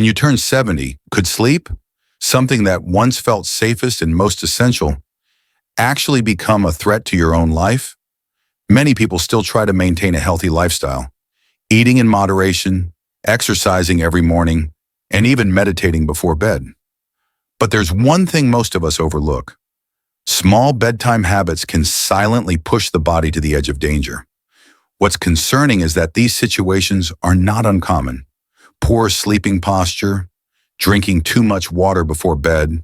When you turn 70, could sleep, something that once felt safest and most essential, actually become a threat to your own life? Many people still try to maintain a healthy lifestyle, eating in moderation, exercising every morning, and even meditating before bed. But there's one thing most of us overlook. Small bedtime habits can silently push the body to the edge of danger. What's concerning is that these situations are not uncommon. Poor sleeping posture, drinking too much water before bed,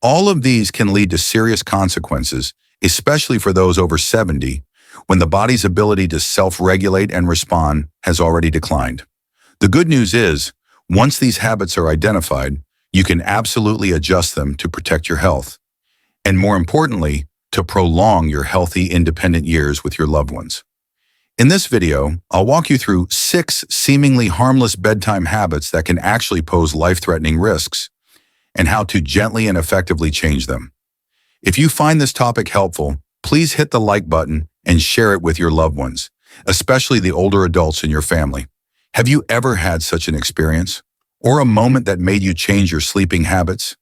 all of these can lead to serious consequences, especially for those over 70, when the body's ability to self-regulate and respond has already declined. The good news is, once these habits are identified, you can absolutely adjust them to protect your health, and more importantly, to prolong your healthy, independent years with your loved ones. In this video, I'll walk you through 6 seemingly harmless bedtime habits that can actually pose life-threatening risks, and how to gently and effectively change them. If you find this topic helpful, please hit the like button and share it with your loved ones, especially the older adults in your family. Have you ever had such an experience, or a moment that made you change your sleeping habits?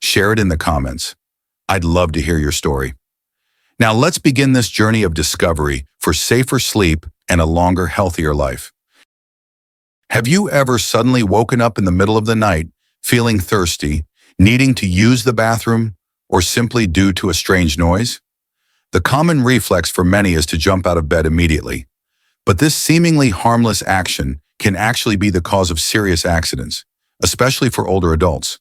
Share it in the comments. I'd love to hear your story. Now let's begin this journey of discovery for safer sleep and a longer, healthier life. Have you ever suddenly woken up in the middle of the night, feeling thirsty, needing to use the bathroom, or simply due to a strange noise? The common reflex for many is to jump out of bed immediately. But this seemingly harmless action can actually be the cause of serious accidents, especially for older adults.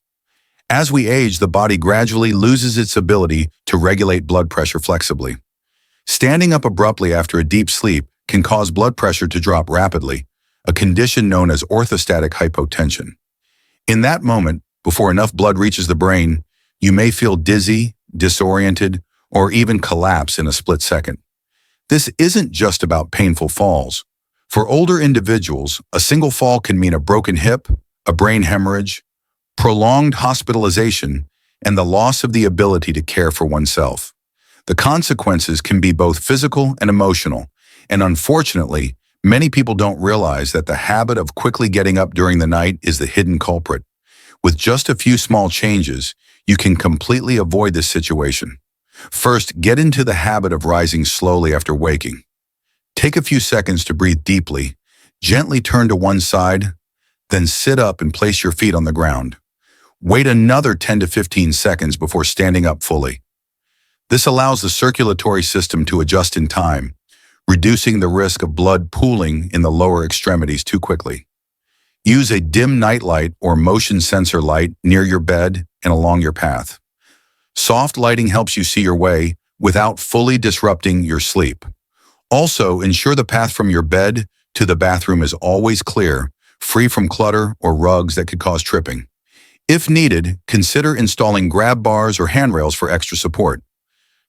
As we age, the body gradually loses its ability to regulate blood pressure flexibly. Standing up abruptly after a deep sleep can cause blood pressure to drop rapidly, a condition known as orthostatic hypotension. In that moment, before enough blood reaches the brain, you may feel dizzy, disoriented, or even collapse in a split second. This isn't just about painful falls. For older individuals, a single fall can mean a broken hip, a brain hemorrhage, prolonged hospitalization, and the loss of the ability to care for oneself. The consequences can be both physical and emotional, and unfortunately, many people don't realize that the habit of quickly getting up during the night is the hidden culprit. With just a few small changes, you can completely avoid this situation. First, get into the habit of rising slowly after waking. Take a few seconds to breathe deeply, gently turn to one side, then sit up and place your feet on the ground. Wait another 10 to 15 seconds before standing up fully. This allows the circulatory system to adjust in time, reducing the risk of blood pooling in the lower extremities too quickly. Use a dim nightlight or motion sensor light near your bed and along your path. Soft lighting helps you see your way without fully disrupting your sleep. Also, ensure the path from your bed to the bathroom is always clear, free from clutter or rugs that could cause tripping. If needed, consider installing grab bars or handrails for extra support.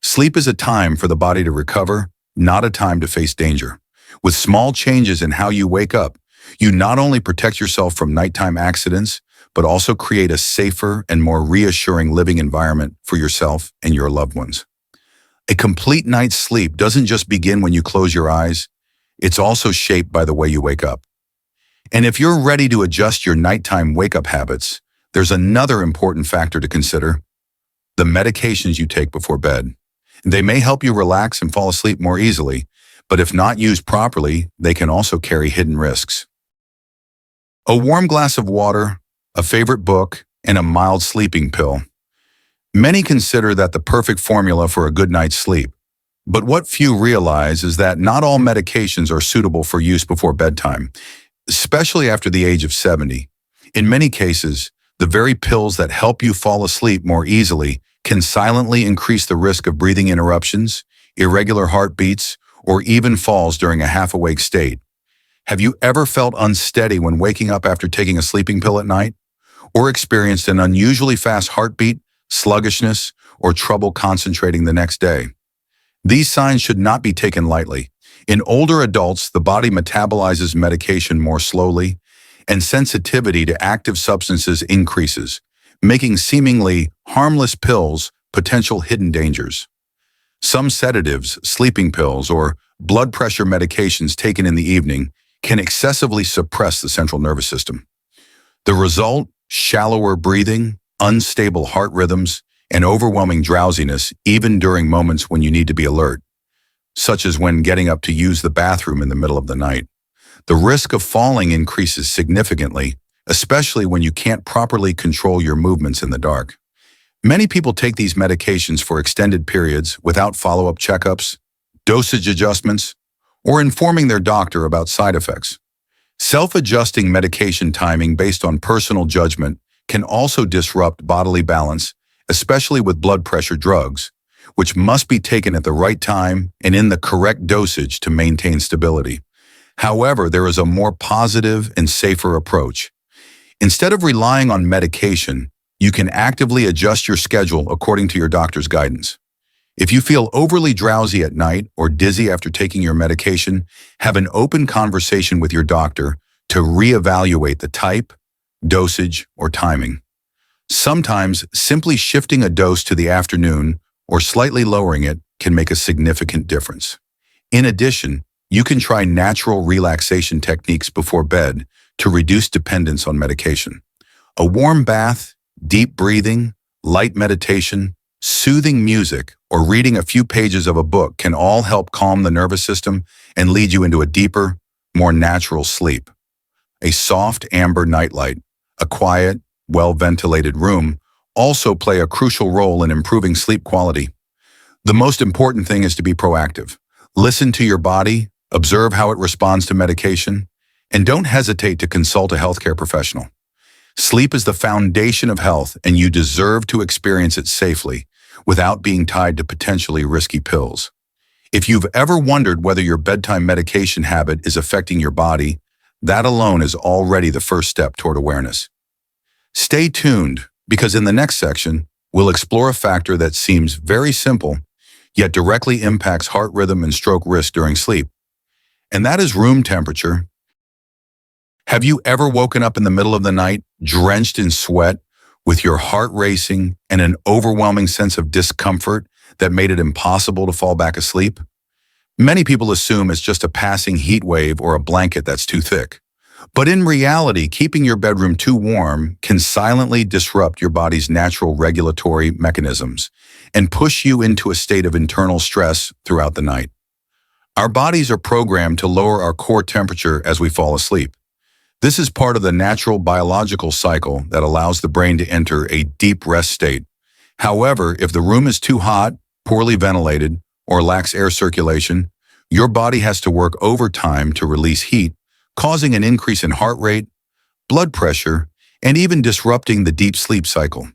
Sleep is a time for the body to recover, not a time to face danger. With small changes in how you wake up, you not only protect yourself from nighttime accidents, but also create a safer and more reassuring living environment for yourself and your loved ones. A complete night's sleep doesn't just begin when you close your eyes, it's also shaped by the way you wake up. And if you're ready to adjust your nighttime wake-up habits, there's another important factor to consider: the medications you take before bed. They may help you relax and fall asleep more easily, but if not used properly, they can also carry hidden risks. A warm glass of water, a favorite book, and a mild sleeping pill. Many consider that the perfect formula for a good night's sleep. But what few realize is that not all medications are suitable for use before bedtime, especially after the age of 70. In many cases, the very pills that help you fall asleep more easily can silently increase the risk of breathing interruptions, irregular heartbeats, or even falls during a half-awake state. Have you ever felt unsteady when waking up after taking a sleeping pill at night? Or experienced an unusually fast heartbeat, sluggishness, or trouble concentrating the next day? These signs should not be taken lightly. In older adults, the body metabolizes medication more slowly, and sensitivity to active substances increases, making seemingly harmless pills potential hidden dangers. Some sedatives, sleeping pills, or blood pressure medications taken in the evening can excessively suppress the central nervous system. The result? Shallower breathing, unstable heart rhythms, and overwhelming drowsiness even during moments when you need to be alert, such as when getting up to use the bathroom in the middle of the night. The risk of falling increases significantly, especially when you can't properly control your movements in the dark. Many people take these medications for extended periods without follow-up checkups, dosage adjustments, or informing their doctor about side effects. Self-adjusting medication timing based on personal judgment can also disrupt bodily balance, especially with blood pressure drugs, which must be taken at the right time and in the correct dosage to maintain stability. However, there is a more positive and safer approach. Instead of relying on medication, you can actively adjust your schedule according to your doctor's guidance. If you feel overly drowsy at night or dizzy after taking your medication, have an open conversation with your doctor to reevaluate the type, dosage, or timing. Sometimes, simply shifting a dose to the afternoon or slightly lowering it can make a significant difference. In addition, you can try natural relaxation techniques before bed to reduce dependence on medication. A warm bath, deep breathing, light meditation, soothing music, or reading a few pages of a book can all help calm the nervous system and lead you into a deeper, more natural sleep. A soft amber nightlight, a quiet, well-ventilated room also play a crucial role in improving sleep quality. The most important thing is to be proactive. Listen to your body, observe how it responds to medication, and don't hesitate to consult a healthcare professional. Sleep is the foundation of health, and you deserve to experience it safely without being tied to potentially risky pills. If you've ever wondered whether your bedtime medication habit is affecting your body, that alone is already the first step toward awareness. Stay tuned, because in the next section, we'll explore a factor that seems very simple, yet directly impacts heart rhythm and stroke risk during sleep. And that is room temperature. Have you ever woken up in the middle of the night, drenched in sweat, with your heart racing and an overwhelming sense of discomfort that made it impossible to fall back asleep? Many people assume it's just a passing heat wave or a blanket that's too thick. But in reality, keeping your bedroom too warm can silently disrupt your body's natural regulatory mechanisms and push you into a state of internal stress throughout the night. Our bodies are programmed to lower our core temperature as we fall asleep. This is part of the natural biological cycle that allows the brain to enter a deep rest state. However, if the room is too hot, poorly ventilated, or lacks air circulation, your body has to work overtime to release heat, causing an increase in heart rate, blood pressure, and even disrupting the deep sleep cycle.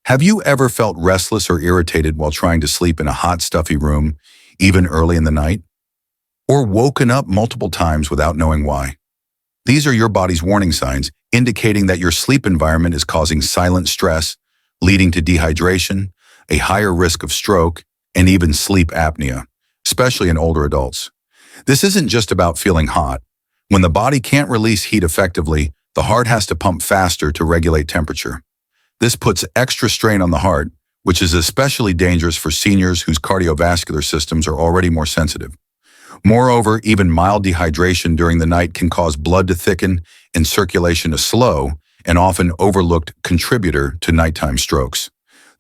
Have you ever felt restless or irritated while trying to sleep in a hot, stuffy room, even early in the night? Or woken up multiple times without knowing why? These are your body's warning signs, indicating that your sleep environment is causing silent stress, leading to dehydration, a higher risk of stroke, and even sleep apnea, especially in older adults. This isn't just about feeling hot. When the body can't release heat effectively, the heart has to pump faster to regulate temperature. This puts extra strain on the heart, which is especially dangerous for seniors whose cardiovascular systems are already more sensitive. Moreover, even mild dehydration during the night can cause blood to thicken and circulation to slow, an often overlooked contributor to nighttime strokes.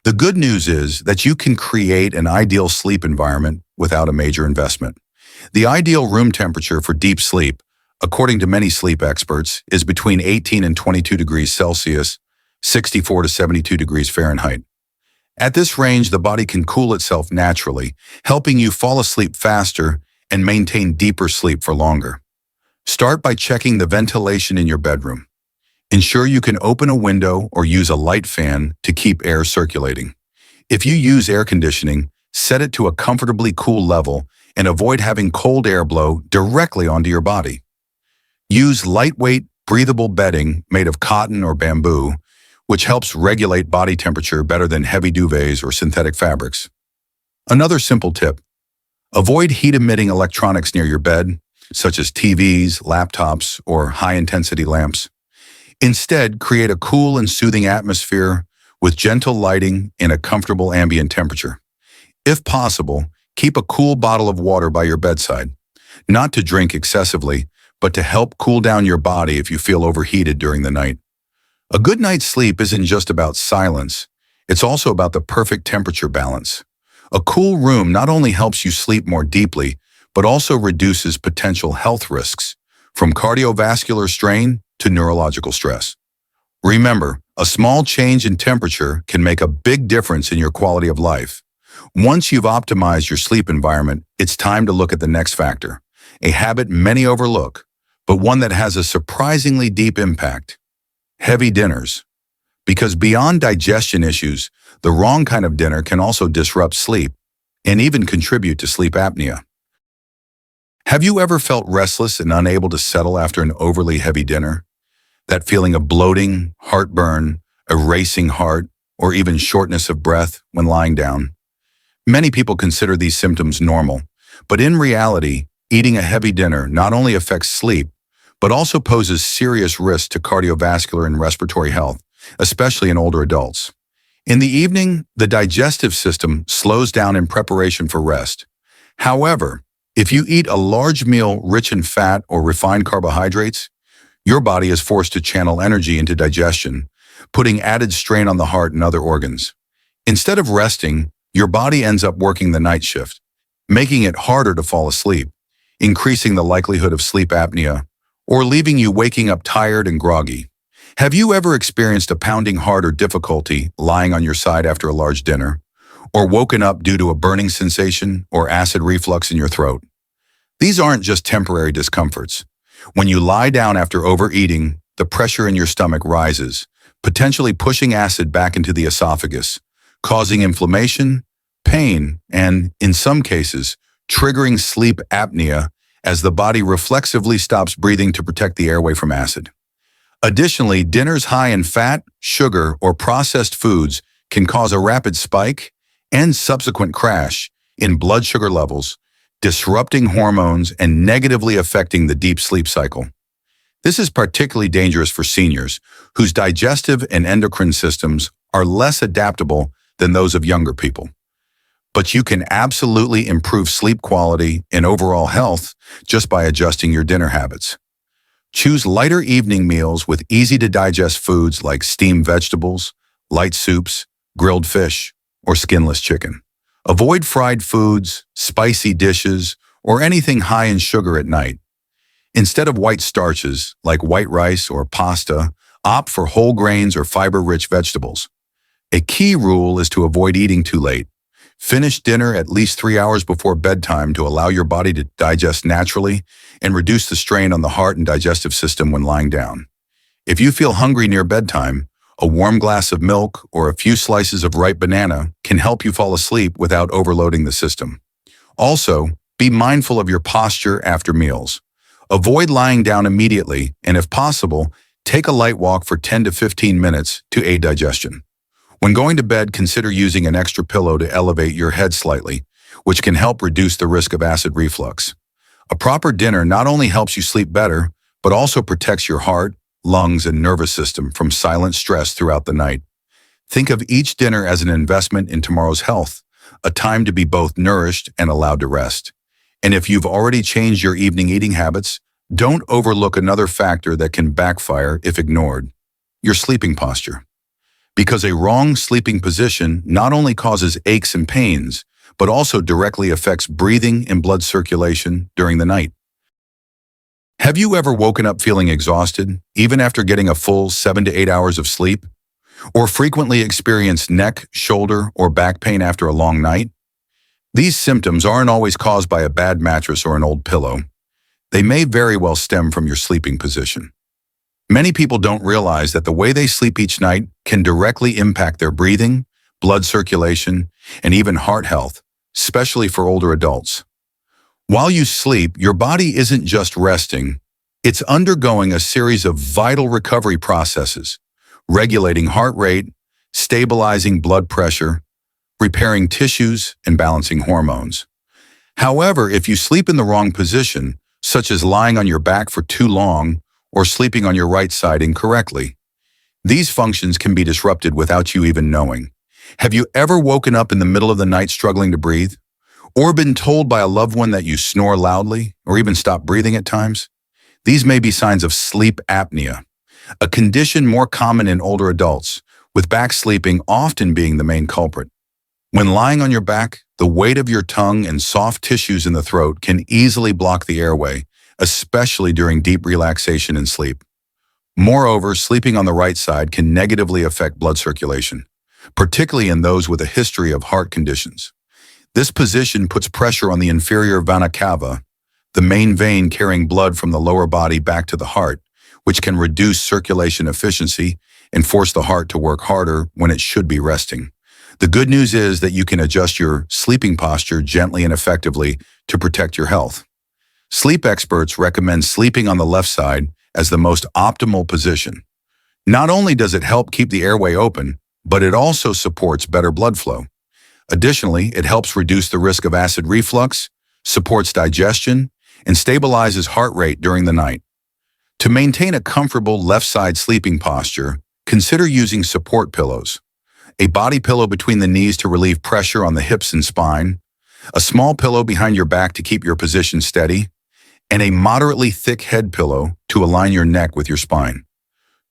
The good news is that you can create an ideal sleep environment without a major investment. The ideal room temperature for deep sleep, according to many sleep experts, is between 18 and 22 degrees Celsius, 64 to 72 degrees Fahrenheit. At this range, the body can cool itself naturally, helping you fall asleep faster and maintain deeper sleep for longer. Start by checking the ventilation in your bedroom. Ensure you can open a window or use a light fan to keep air circulating. If you use air conditioning, set it to a comfortably cool level and avoid having cold air blow directly onto your body. Use lightweight, breathable bedding made of cotton or bamboo, which helps regulate body temperature better than heavy duvets or synthetic fabrics. Another simple tip: avoid heat-emitting electronics near your bed, such as TVs, laptops, or high-intensity lamps. Instead, create a cool and soothing atmosphere with gentle lighting and a comfortable ambient temperature. If possible, keep a cool bottle of water by your bedside, not to drink excessively, but to help cool down your body if you feel overheated during the night. A good night's sleep isn't just about silence, it's also about the perfect temperature balance. A cool room not only helps you sleep more deeply, but also reduces potential health risks, from cardiovascular strain to neurological stress. Remember, a small change in temperature can make a big difference in your quality of life. Once you've optimized your sleep environment, it's time to look at the next factor, a habit many overlook, but one that has a surprisingly deep impact: heavy dinners. Because beyond digestion issues, the wrong kind of dinner can also disrupt sleep and even contribute to sleep apnea. Have you ever felt restless and unable to settle after an overly heavy dinner? That feeling of bloating, heartburn, a racing heart, or even shortness of breath when lying down? Many people consider these symptoms normal, but in reality, eating a heavy dinner not only affects sleep, but also poses serious risks to cardiovascular and respiratory health, especially in older adults. In the evening, the digestive system slows down in preparation for rest. However, if you eat a large meal rich in fat or refined carbohydrates, your body is forced to channel energy into digestion, putting added strain on the heart and other organs. Instead of resting, your body ends up working the night shift, making it harder to fall asleep, increasing the likelihood of sleep apnea, or leaving you waking up tired and groggy. Have you ever experienced a pounding heart or difficulty lying on your side after a large dinner, or woken up due to a burning sensation or acid reflux in your throat? These aren't just temporary discomforts. When you lie down after overeating, the pressure in your stomach rises, potentially pushing acid back into the esophagus, causing inflammation, pain, and, in some cases, triggering sleep apnea as the body reflexively stops breathing to protect the airway from acid. Additionally, dinners high in fat, sugar, or processed foods can cause a rapid spike and subsequent crash in blood sugar levels, disrupting hormones and negatively affecting the deep sleep cycle. This is particularly dangerous for seniors, whose digestive and endocrine systems are less adaptable than those of younger people. But you can absolutely improve sleep quality and overall health just by adjusting your dinner habits. Choose lighter evening meals with easy-to-digest foods like steamed vegetables, light soups, grilled fish, or skinless chicken. Avoid fried foods, spicy dishes, or anything high in sugar at night. Instead of white starches, like white rice or pasta, opt for whole grains or fiber-rich vegetables. A key rule is to avoid eating too late. Finish dinner at least 3 hours before bedtime to allow your body to digest naturally and reduce the strain on the heart and digestive system when lying down. If you feel hungry near bedtime, a warm glass of milk or a few slices of ripe banana can help you fall asleep without overloading the system. Also, be mindful of your posture after meals. Avoid lying down immediately, and if possible, take a light walk for 10 to 15 minutes to aid digestion. When going to bed, consider using an extra pillow to elevate your head slightly, which can help reduce the risk of acid reflux. A proper dinner not only helps you sleep better, but also protects your heart, lungs, and nervous system from silent stress throughout the night. Think of each dinner as an investment in tomorrow's health, a time to be both nourished and allowed to rest. And if you've already changed your evening eating habits, don't overlook another factor that can backfire if ignored: your sleeping posture. Because a wrong sleeping position not only causes aches and pains, but also directly affects breathing and blood circulation during the night. Have you ever woken up feeling exhausted, even after getting a full 7 to 8 hours of sleep? Or frequently experienced neck, shoulder, or back pain after a long night? These symptoms aren't always caused by a bad mattress or an old pillow. They may very well stem from your sleeping position. Many people don't realize that the way they sleep each night can directly impact their breathing, blood circulation, and even heart health, especially for older adults. While you sleep, your body isn't just resting, it's undergoing a series of vital recovery processes, regulating heart rate, stabilizing blood pressure, repairing tissues, and balancing hormones. However, if you sleep in the wrong position, such as lying on your back for too long or sleeping on your right side incorrectly, these functions can be disrupted without you even knowing. Have you ever woken up in the middle of the night struggling to breathe? Or been told by a loved one that you snore loudly or even stop breathing at times? These may be signs of sleep apnea, a condition more common in older adults, with back sleeping often being the main culprit. When lying on your back, the weight of your tongue and soft tissues in the throat can easily block the airway, especially during deep relaxation and sleep. Moreover, sleeping on the right side can negatively affect blood circulation, particularly in those with a history of heart conditions. This position puts pressure on the inferior vena cava, the main vein carrying blood from the lower body back to the heart, which can reduce circulation efficiency and force the heart to work harder when it should be resting. The good news is that you can adjust your sleeping posture gently and effectively to protect your health. Sleep experts recommend sleeping on the left side as the most optimal position. Not only does it help keep the airway open, but it also supports better blood flow. Additionally, it helps reduce the risk of acid reflux, supports digestion, and stabilizes heart rate during the night. To maintain a comfortable left side sleeping posture, consider using support pillows. A body pillow between the knees to relieve pressure on the hips and spine, a small pillow behind your back to keep your position steady, and a moderately thick head pillow to align your neck with your spine.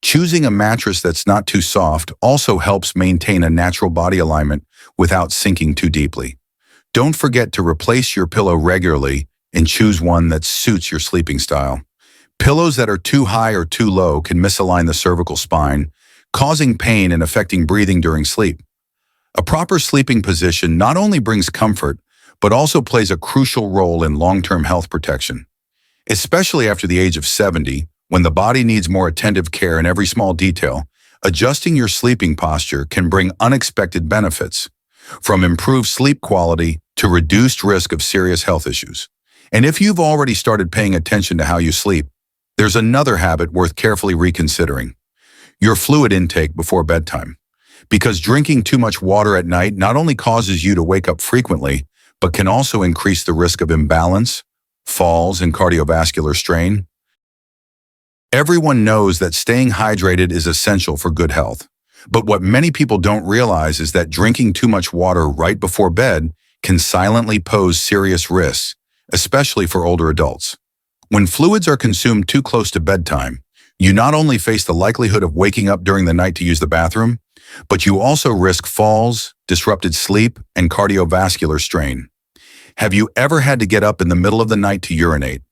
Choosing a mattress that's not too soft also helps maintain a natural body alignment without sinking too deeply. Don't forget to replace your pillow regularly and choose one that suits your sleeping style. Pillows that are too high or too low can misalign the cervical spine, causing pain and affecting breathing during sleep. A proper sleeping position not only brings comfort, but also plays a crucial role in long-term health protection. Especially after the age of 70, when the body needs more attentive care in every small detail, adjusting your sleeping posture can bring unexpected benefits, from improved sleep quality to reduced risk of serious health issues. And if you've already started paying attention to how you sleep, there's another habit worth carefully reconsidering: your fluid intake before bedtime. Because drinking too much water at night not only causes you to wake up frequently, but can also increase the risk of imbalance, falls, and cardiovascular strain. Everyone knows that staying hydrated is essential for good health. But what many people don't realize is that drinking too much water right before bed can silently pose serious risks, especially for older adults. When fluids are consumed too close to bedtime, you not only face the likelihood of waking up during the night to use the bathroom, but you also risk falls, disrupted sleep, and cardiovascular strain. Have you ever had to get up in the middle of the night to urinate,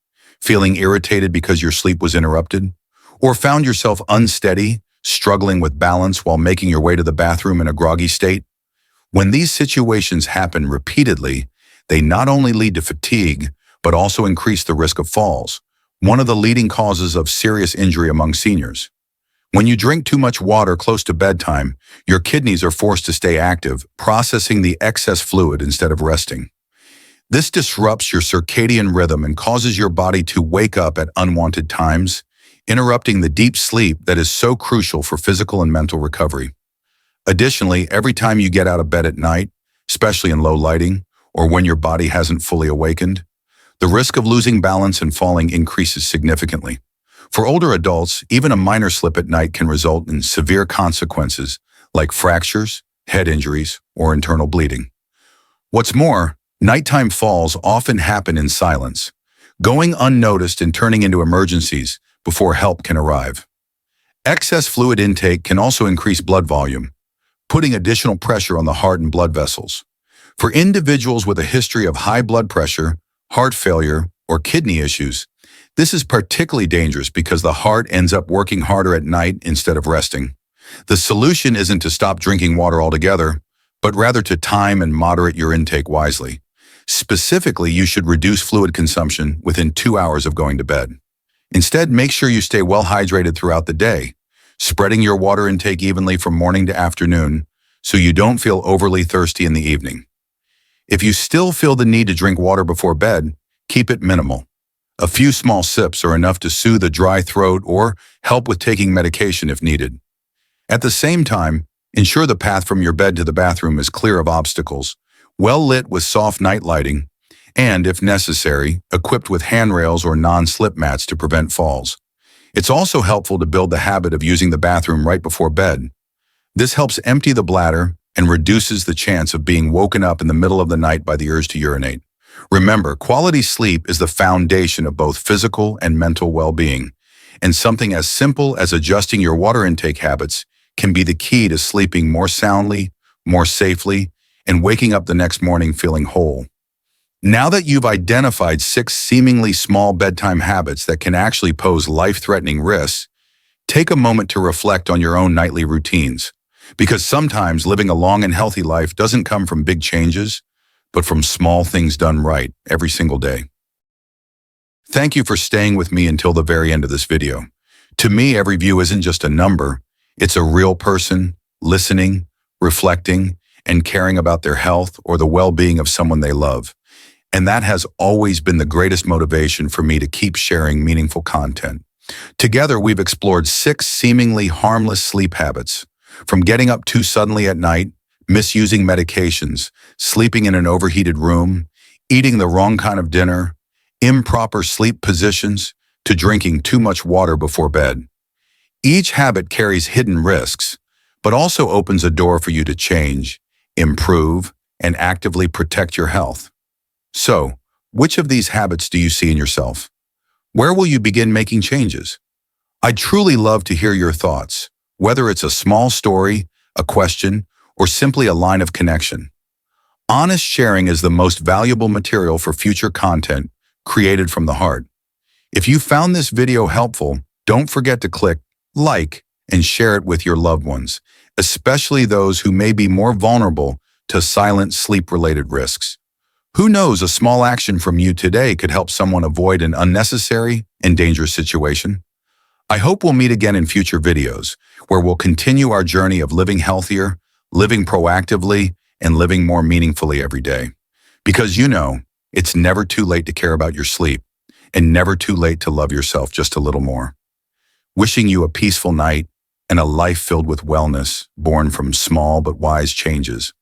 feeling irritated because your sleep was interrupted? Or found yourself unsteady, struggling with balance while making your way to the bathroom in a groggy state? When these situations happen repeatedly, they not only lead to fatigue, but also increase the risk of falls, one of the leading causes of serious injury among seniors. When you drink too much water close to bedtime, your kidneys are forced to stay active, processing the excess fluid instead of resting. This disrupts your circadian rhythm and causes your body to wake up at unwanted times, interrupting the deep sleep that is so crucial for physical and mental recovery. Additionally, every time you get out of bed at night, especially in low lighting or when your body hasn't fully awakened, the risk of losing balance and falling increases significantly. For older adults, even a minor slip at night can result in severe consequences like fractures, head injuries, or internal bleeding. What's more, nighttime falls often happen in silence, going unnoticed and turning into emergencies before help can arrive. Excess fluid intake can also increase blood volume, putting additional pressure on the heart and blood vessels. For individuals with a history of high blood pressure, heart failure, or kidney issues, this is particularly dangerous because the heart ends up working harder at night instead of resting. The solution isn't to stop drinking water altogether, but rather to time and moderate your intake wisely. Specifically, you should reduce fluid consumption within 2 hours of going to bed. Instead, make sure you stay well hydrated throughout the day, spreading your water intake evenly from morning to afternoon so you don't feel overly thirsty in the evening. If you still feel the need to drink water before bed, keep it minimal. A few small sips are enough to soothe a dry throat or help with taking medication if needed. At the same time, ensure the path from your bed to the bathroom is clear of obstacles, well lit with soft night lighting, and, if necessary, equipped with handrails or non-slip mats to prevent falls. It's also helpful to build the habit of using the bathroom right before bed. This helps empty the bladder and reduces the chance of being woken up in the middle of the night by the urge to urinate. Remember, quality sleep is the foundation of both physical and mental well-being, And something as simple as adjusting your water intake habits can be the key to sleeping more soundly, more safely, and waking up the next morning feeling whole. Now that you've identified 6 seemingly small bedtime habits that can actually pose life-threatening risks, take a moment to reflect on your own nightly routines. Because sometimes living a long and healthy life doesn't come from big changes, but from small things done right every single day. Thank you for staying with me until the very end of this video. To me, every view isn't just a number, it's a real person listening, reflecting, and caring about their health or the well-being of someone they love. And that has always been the greatest motivation for me to keep sharing meaningful content. Together, we've explored 6 seemingly harmless sleep habits, from getting up too suddenly at night, misusing medications, sleeping in an overheated room, eating the wrong kind of dinner, improper sleep positions, to drinking too much water before bed. Each habit carries hidden risks, but also opens a door for you to change, improve, and actively protect your health. So, which of these habits do you see in yourself? Where will you begin making changes? I'd truly love to hear your thoughts, whether it's a small story, a question, or simply a line of connection. Honest sharing is the most valuable material for future content created from the heart. If you found this video helpful, don't forget to click like and share it with your loved ones, especially those who may be more vulnerable to silent sleep-related risks. Who knows, a small action from you today could help someone avoid an unnecessary and dangerous situation. I hope we'll meet again in future videos, where we'll continue our journey of living healthier, living proactively, and living more meaningfully every day. Because it's never too late to care about your sleep, and never too late to love yourself just a little more. Wishing you a peaceful night and a life filled with wellness, born from small but wise changes.